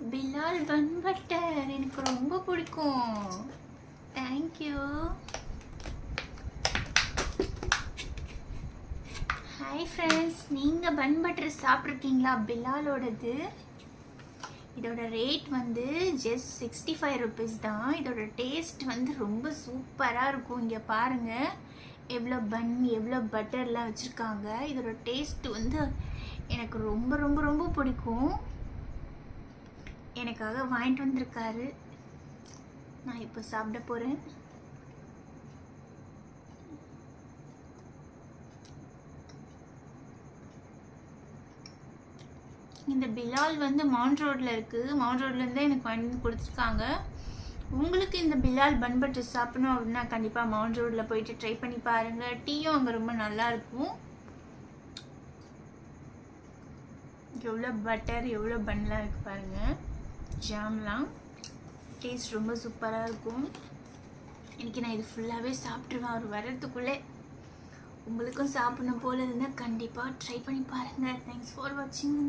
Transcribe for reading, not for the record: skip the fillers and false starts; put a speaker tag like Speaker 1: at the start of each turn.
Speaker 1: Bilal bun butter எனக்கு ரொம்ப பிடிக்கும். தேங்க்யூ. ஹாய் ஃப்ரெண்ட்ஸ், நீங்கள் பன் பட்டர் சாப்பிட்ருக்கீங்களா? பிலாலோடது. இதோட ரேட் வந்து ஜஸ்ட் 65 ருபீஸ் தான். இதோட டேஸ்ட் வந்து ரொம்ப சூப்பராக இருக்கும். இங்கே பாருங்கள் எவ்வளோ பன் எவ்வளோ பட்டர்லாம் வச்சுருக்காங்க. இதோட டேஸ்ட் வந்து எனக்கு ரொம்ப ரொம்ப ரொம்ப பிடிக்கும். எனக்காக வாங்கிட்டு வந்திருக்காரு. நான் இப்போ சாப்பிட போகிறேன். இந்த பிலால் வந்து மவுண்ட் ரோட்டில் இருக்குது. மவுண்ட் ரோட்லேருந்து எனக்கு வாங்கி வந்து கொடுத்துருக்காங்க. உங்களுக்கு இந்த பிலால் பன் பட்டர் சாப்பிடணும் அப்படின்னா கண்டிப்பாக மவுண்ட் ரோட்டில் போயிட்டு ட்ரை பண்ணி பாருங்கள். டீயும் அங்கே ரொம்ப நல்லாயிருக்கும். எவ்வளோ பட்டர் எவ்வளோ பன்லாம் இருக்குது பாருங்கள். ஜாம்லாம் டேஸ்ட் ரொம்ப சூப்பராக இருக்கும். இன்றைக்கி நான் இது ஃபுல்லாகவே சாப்பிட்ருவேன் அவர் வர்றதுக்குள்ளே. உங்களுக்கும் சாப்பிடணும் போல இருந்தால் கண்டிப்பாக ட்ரை பண்ணி பாருங்கள். தேங்க்ஸ் ஃபார் வாட்சிங்.